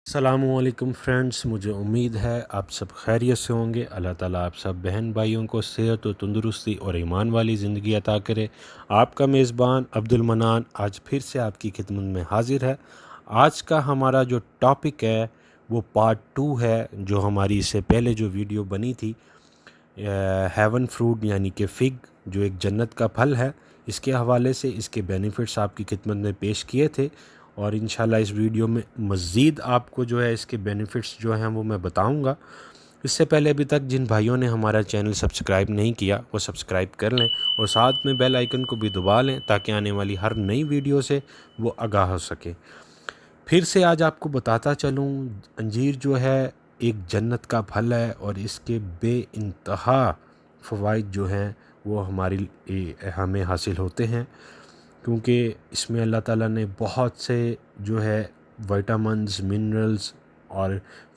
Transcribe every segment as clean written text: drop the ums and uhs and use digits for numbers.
السلام علیکم فرینڈس، مجھے امید ہے آپ سب خیریت سے ہوں گے۔ اللہ تعالیٰ آپ سب بہن بھائیوں کو صحت و تندرستی اور ایمان والی زندگی عطا کرے۔ آپ کا میزبان عبد المنان آج پھر سے آپ کی خدمت میں حاضر ہے۔ آج کا ہمارا جو ٹاپک ہے وہ پارٹ 2 ہے، جو ہماری اس سے پہلے جو ویڈیو بنی تھی ہیون فروٹ یعنی کہ فگ، جو ایک جنت کا پھل ہے، اس کے حوالے سے اس کے بینیفٹس آپ کی خدمت میں پیش کیے تھے، اور انشاءاللہ اس ویڈیو میں مزید آپ کو جو ہے اس کے بینیفٹس جو ہیں وہ میں بتاؤں گا۔ اس سے پہلے ابھی تک جن بھائیوں نے ہمارا چینل سبسکرائب نہیں کیا وہ سبسکرائب کر لیں، اور ساتھ میں بیل آئیکن کو بھی دبا لیں تاکہ آنے والی ہر نئی ویڈیو سے وہ آگاہ ہو سکے۔ پھر سے آج آپ کو بتاتا چلوں، انجیر جو ہے ایک جنت کا پھل ہے، اور اس کے بے انتہا فوائد جو ہیں وہ ہمیں حاصل ہوتے ہیں، کیونکہ اس میں اللہ تعالیٰ نے بہت سے جو ہے وائٹامنز، منرلز اور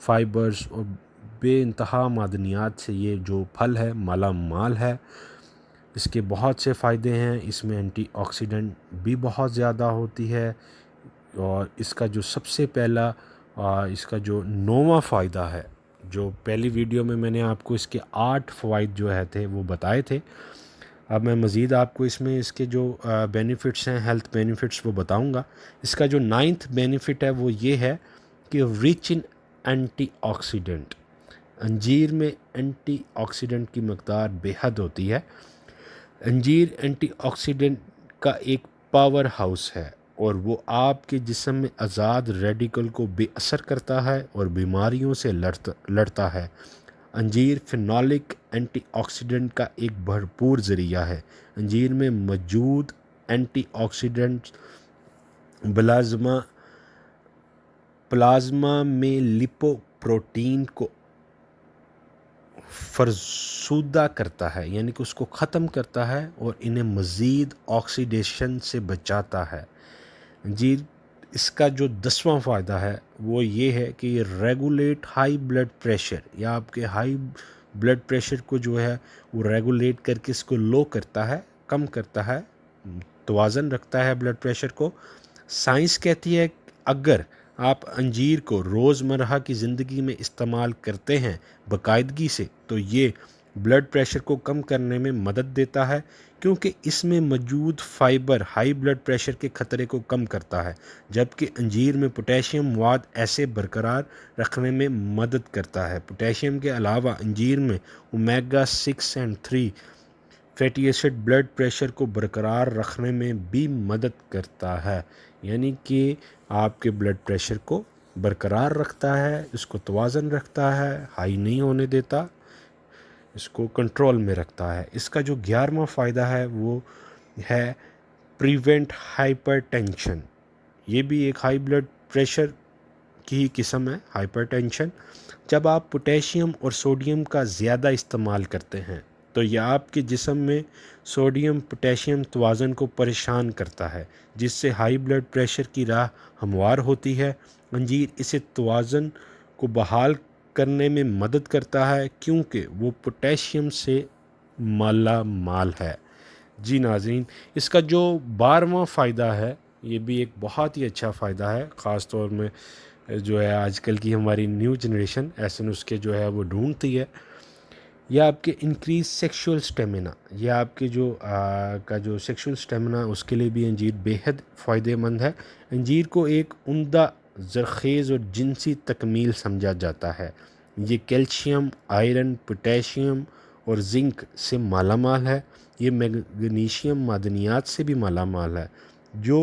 فائبرز اور بے انتہا معدنیات سے یہ جو پھل ہے مالا مال ہے۔ اس کے بہت سے فائدے ہیں، اس میں اینٹی آکسیڈنٹ بھی بہت زیادہ ہوتی ہے، اور اس کا جو سب سے پہلا اس کا جو 9واں فائدہ ہے، جو پہلی ویڈیو میں نے آپ کو اس کے 8 فوائد جو ہے تھے وہ بتائے تھے، اب میں مزید آپ کو اس کے جو بینیفٹس ہیں، ہیلتھ بینیفٹس، وہ بتاؤں گا۔ اس کا جو 9th بینیفٹ ہے وہ یہ ہے کہ ریچ ان اینٹی آکسیڈنٹ۔ انجیر میں اینٹی آکسیڈنٹ کی مقدار بے حد ہوتی ہے۔ انجیر اینٹی آکسیڈنٹ کا ایک پاور ہاؤس ہے، اور وہ آپ کے جسم میں آزاد ریڈیکل کو بے اثر کرتا ہے اور بیماریوں سے لڑتا ہے۔ انجیر فینولک اینٹی آکسیڈنٹ کا ایک بھرپور ذریعہ ہے۔ انجیر میں موجود اینٹی آکسیڈنٹ پلازما میں لپو پروٹین کو فرسودہ کرتا ہے، یعنی کہ اس کو ختم کرتا ہے اور انہیں مزید آکسیڈیشن سے بچاتا ہے۔ انجیر اس کا جو 10واں فائدہ ہے وہ یہ ہے کہ یہ ریگولیٹ ہائی بلڈ پریشر، یا آپ کے ہائی بلڈ پریشر کو جو ہے وہ ریگولیٹ کر کے اس کو لو کرتا ہے، کم کرتا ہے، توازن رکھتا ہے بلڈ پریشر کو۔ سائنس کہتی ہے کہ اگر آپ انجیر کو روزمرہ کی زندگی میں استعمال کرتے ہیں باقاعدگی سے، تو یہ بلڈ پریشر کو کم کرنے میں مدد دیتا ہے، کیونکہ اس میں موجود فائبر ہائی بلڈ پریشر کے خطرے کو کم کرتا ہے، جبکہ انجیر میں پوٹیشیم مواد ایسے برقرار رکھنے میں مدد کرتا ہے۔ پوٹیشیم کے علاوہ انجیر میں اومیگا 6 اور 3 فیٹی ایسڈ بلڈ پریشر کو برقرار رکھنے میں بھی مدد کرتا ہے، یعنی کہ آپ کے بلڈ پریشر کو برقرار رکھتا ہے، اس کو توازن رکھتا ہے، ہائی نہیں ہونے دیتا، اس کو کنٹرول میں رکھتا ہے۔ اس کا جو 11واں فائدہ ہے وہ ہے پریونٹ ہائپر ٹینشن۔ یہ بھی ایک ہائی بلڈ پریشر کی ہی قسم ہے، ہائپر ٹینشن۔ جب آپ پوٹیشیم اور سوڈیم کا زیادہ استعمال کرتے ہیں تو یہ آپ کے جسم میں سوڈیم پوٹیشیم توازن کو پریشان کرتا ہے، جس سے ہائی بلڈ پریشر کی راہ ہموار ہوتی ہے۔ انجیر اسے توازن کو بحال کرنے میں مدد کرتا ہے، کیونکہ وہ پوٹیشیم سے مالا مال ہے۔ جی ناظرین، اس کا جو 12واں فائدہ ہے یہ بھی ایک بہت ہی اچھا فائدہ ہے، خاص طور میں جو ہے آج کل کی ہماری نیو جنریشن ایسے نسخے جو ہے وہ ڈھونڈتی ہے۔ یہ آپ کے انکریز سیکشول سٹیمنا، یہ آپ کے جو سیکشول سٹیمنا اس کے لیے بھی انجیر بے حد فائدہ مند ہے۔ انجیر کو ایک عمدہ زرخیز اور جنسی تکمیل سمجھا جاتا ہے۔ یہ کیلشیم، آئرن، پوٹیشیم اور زنک سے مالا مال ہے۔ یہ میگنیشیم معدنیات سے بھی مالا مال ہے، جو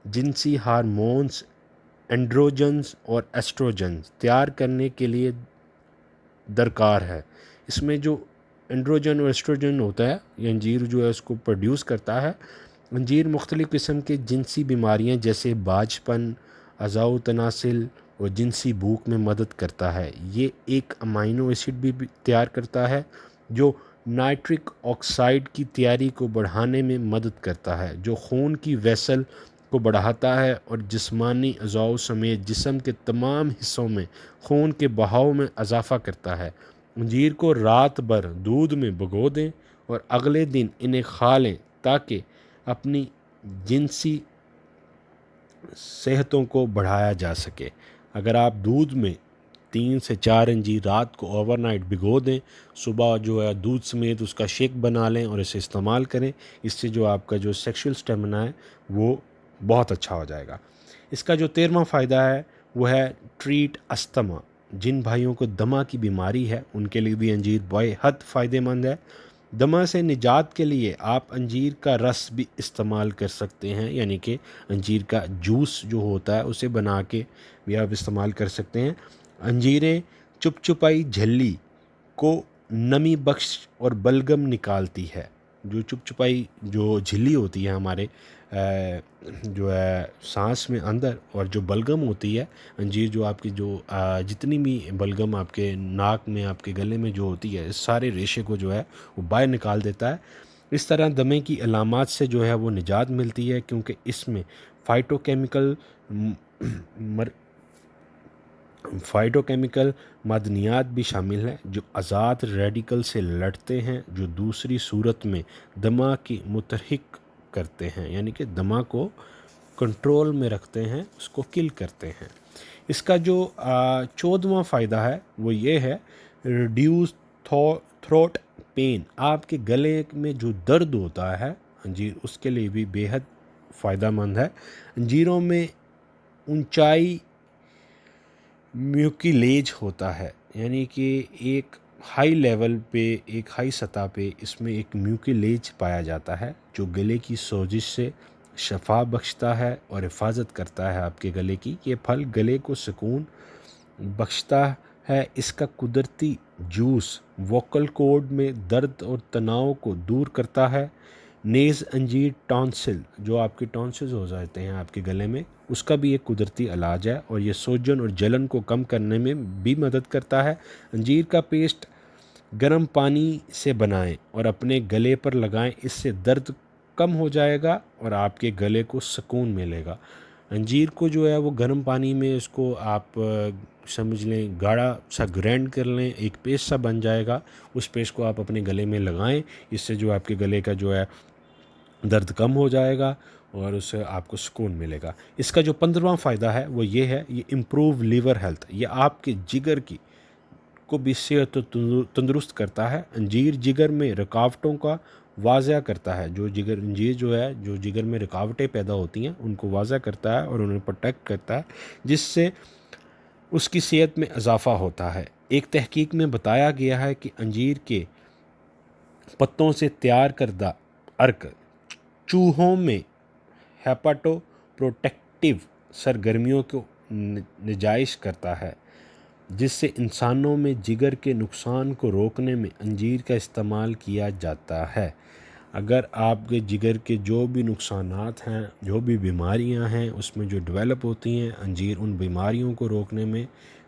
جنسی ہارمونز، اینڈروجنز اور ایسٹروجنز تیار کرنے کے لیے درکار ہے۔ اس میں جو اینڈروجن اور ایسٹروجن ہوتا ہے، یہ انجیر جو ہے اس کو پروڈیوس کرتا ہے۔ انجیر مختلف قسم کے جنسی بیماریاں جیسے باجھ پن، اعضاء تناسل اور جنسی بھوک میں مدد کرتا ہے۔ یہ ایک امائنو ایسڈ بھی تیار کرتا ہے جو نائٹرک آکسائڈ کی تیاری کو بڑھانے میں مدد کرتا ہے، جو خون کی ویسل کو بڑھاتا ہے اور جسمانی اعضاء سمیت جسم کے تمام حصوں میں خون کے بہاؤ میں اضافہ کرتا ہے۔ انجیر کو رات بھر دودھ میں بھگو دیں اور اگلے دن انہیں کھا لیں تاکہ اپنی جنسی صحتوں کو بڑھایا جا سکے۔ اگر آپ دودھ میں 3 سے 4 انجیر رات کو اوور نائٹ بھگو دیں، صبح جو ہے دودھ سمیت اس کا شیک بنا لیں اور اسے استعمال کریں، اس سے جو آپ کا جو سیکشل سٹیمنا ہے وہ بہت اچھا ہو جائے گا۔ اس کا جو 13واں فائدہ ہے وہ ہے ٹریٹ استما۔ جن بھائیوں کو دمہ کی بیماری ہے ان کے لیے بھی انجیر بے حد فائدہ مند ہے۔ دمہ سے نجات کے لیے آپ انجیر کا رس بھی استعمال کر سکتے ہیں، یعنی کہ انجیر کا جوس جو ہوتا ہے اسے بنا کے بھی آپ استعمال کر سکتے ہیں۔ انجیریں چپ چپائی جھلی کو نمی بخش اور بلگم نکالتی ہے۔ جو چپ چپائی جو جھلی ہوتی ہے ہمارے جو ہے سانس میں اندر، اور جو بلگم ہوتی ہے انجیر، جو آپ کی جو جتنی بھی بلگم آپ کے ناک میں آپ کے گلے میں جو ہوتی ہے، اس سارے ریشے کو جو ہے وہ باہر نکال دیتا ہے۔ اس طرح دمے کی علامات سے جو ہے وہ نجات ملتی ہے، کیونکہ اس میں فائٹو کیمیکل معدنیات بھی شامل ہیں جو آزاد ریڈیکل سے لڑتے ہیں، جو دوسری صورت میں دمہ کی متحرک کرتے ہیں، یعنی کہ دمہ کو کنٹرول میں رکھتے ہیں، اس کو کل کرتے ہیں۔ اس کا جو 14واں فائدہ ہے وہ یہ ہے ریڈیوس تھروٹ پین۔ آپ کے گلے میں جو درد ہوتا ہے انجیر اس کے لیے بھی بے حد فائدہ مند ہے۔ انجیروں میں اونچائی میوکیلیج ہوتا ہے، یعنی کہ ایک ہائی لیول پہ، ایک ہائی سطح پہ اس میں ایک میوکیلیج پایا جاتا ہے جو گلے کی سوزش سے شفا بخشتا ہے اور حفاظت کرتا ہے آپ کے گلے کی۔ یہ پھل گلے کو سکون بخشتا ہے۔ اس کا قدرتی جوس ووکل کورڈ میں درد اور تناؤ کو دور کرتا ہے۔ نیز انجیر ٹانسل، جو آپ کے ٹانسلز ہو جاتے ہیں آپ کے گلے میں، اس کا بھی ایک قدرتی علاج ہے اور یہ سوجن اور جلن کو کم کرنے میں بھی مدد کرتا ہے۔ انجیر کا پیسٹ گرم پانی سے بنائیں اور اپنے گلے پر لگائیں، اس سے درد کم ہو جائے گا اور آپ کے گلے کو سکون ملے گا۔ انجیر کو جو ہے وہ گرم پانی میں اس کو آپ سمجھ لیں گاڑھا سا گرینڈ کر لیں، ایک پیسٹ سا بن جائے گا، اس پیسٹ کو آپ اپنے گلے میں لگائیں، اس سے جو آپ کے گلے کا جو ہے درد کم ہو جائے گا اور اس سے آپ کو سکون ملے گا۔ اس کا جو 15واں فائدہ ہے وہ یہ ہے، یہ امپروو لیور ہیلتھ، یہ آپ کے جگر کی کو بھی صحت و تندرست کرتا ہے۔ انجیر جگر میں رکاوٹوں کا واضح کرتا ہے، انجیر جو ہے جو جگر میں رکاوٹیں پیدا ہوتی ہیں ان کو واضح کرتا ہے اور انہیں پروٹیکٹ کرتا ہے، جس سے اس کی صحت میں اضافہ ہوتا ہے۔ ایک تحقیق میں بتایا گیا ہے کہ انجیر کے پتوں سے تیار کردہ عرق چوہوں میں ہیپاٹو پروٹیکٹیو سرگرمیوں کو نجائش کرتا ہے، جس سے انسانوں میں جگر کے نقصان کو روکنے میں انجیر کا استعمال کیا جاتا ہے۔ اگر آپ کے جگر کے جو بھی نقصانات ہیں، جو بھی بیماریاں ہیں اس میں جو ڈیولپ ہوتی ہیں، انجیر ان بیماریوں کو روکنے میں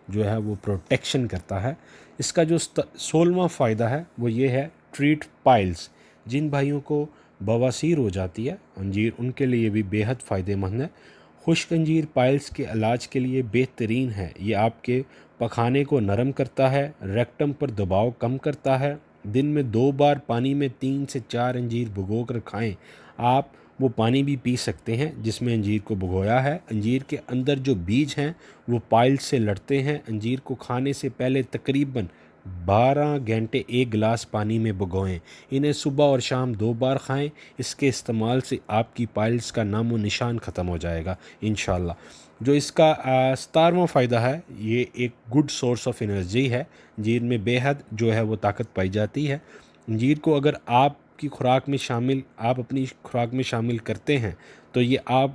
جو ہے وہ پروٹیکشن کرتا ہے۔ اس کا جو 16واں فائدہ ہے وہ یہ ہے ٹریٹ پائلز۔ جن بھائیوں کو بواسیر ہو جاتی ہے انجیر ان کے لیے بھی بے حد فائدہ مند ہے۔ خشک انجیر پائلز کے علاج کے لیے بہترین ہے، یہ آپ کے پخانے کو نرم کرتا ہے، ریکٹم پر دباؤ کم کرتا ہے۔ دن میں 2 بار پانی میں 3 سے 4 انجیر بھگو کر کھائیں۔ آپ وہ پانی بھی پی سکتے ہیں جس میں انجیر کو بھگویا ہے۔ انجیر کے اندر جو بیج ہیں وہ پائلز سے لڑتے ہیں۔ انجیر کو کھانے سے پہلے تقریباً 12 گھنٹے 1 گلاس پانی میں بھگوئیں۔ انہیں صبح اور شام 2 بار کھائیں۔ اس کے استعمال سے آپ کی پائلز کا نام و نشان ختم ہو جائے گا انشاءاللہ۔ جو اس کا 17واں فائدہ ہے، یہ ایک گڈ سورس آف انرجی ہے۔ انجیر میں بے حد جو ہے وہ طاقت پائی جاتی ہے۔ انجیر کو اگر آپ اپنی خوراک میں شامل کرتے ہیں تو یہ آپ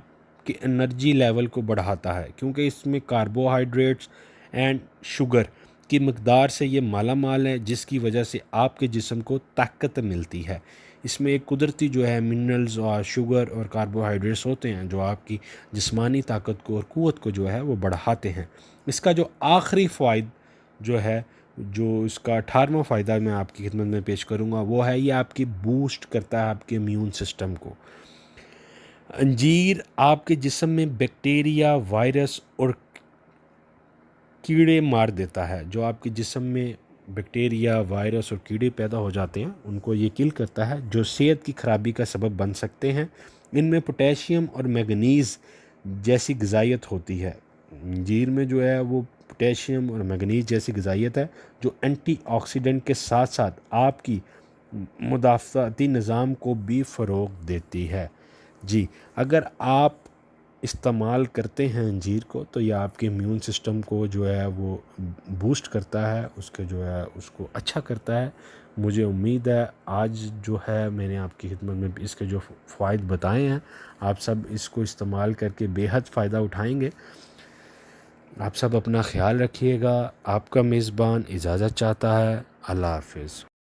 کے انرجی لیول کو بڑھاتا ہے، کیونکہ اس میں کاربوہائیڈریٹس اینڈ شوگر کی مقدار سے یہ مالا مال ہے، جس کی وجہ سے آپ کے جسم کو طاقت ملتی ہے۔ اس میں ایک قدرتی جو ہے منرلز اور شوگر اور کاربوہائیڈریٹس ہوتے ہیں جو آپ کی جسمانی طاقت کو اور قوت کو جو ہے وہ بڑھاتے ہیں۔ اس کا جو آخری فوائد جو ہے، جو اس کا 18واں فائدہ میں آپ کی خدمت میں پیش کروں گا، وہ ہے یہ آپ کی بوسٹ کرتا ہے آپ کے امیون سسٹم کو۔ انجیر آپ کے جسم میں بیکٹیریا، وائرس اور کیڑے مار دیتا ہے۔ جو آپ کے جسم میں بیکٹیریا، وائرس اور کیڑے پیدا ہو جاتے ہیں ان کو یہ کل کرتا ہے، جو صحت کی خرابی کا سبب بن سکتے ہیں۔ ان میں پوٹیشیم اور مینگنیز جیسی غذائیت ہوتی ہے انجیر میں جو ہے وہ پوٹیشیم اور مینگنیز جیسی غذائیت ہے جو اینٹی آکسیڈنٹ کے ساتھ ساتھ آپ کی مدافعتی نظام کو بھی فروغ دیتی ہے۔ جی، اگر آپ استعمال کرتے ہیں انجیر کو تو یہ آپ کے امیون سسٹم کو جو ہے وہ بوسٹ کرتا ہے، اس کے جو ہے اس کو اچھا کرتا ہے۔ مجھے امید ہے آج جو ہے میں نے آپ کی خدمت میں اس کے جو فوائد بتائے ہیں، آپ سب اس کو استعمال کر کے بے حد فائدہ اٹھائیں گے۔ آپ سب اپنا خیال رکھیے گا۔ آپ کا میزبان اجازت چاہتا ہے۔ اللہ حافظ۔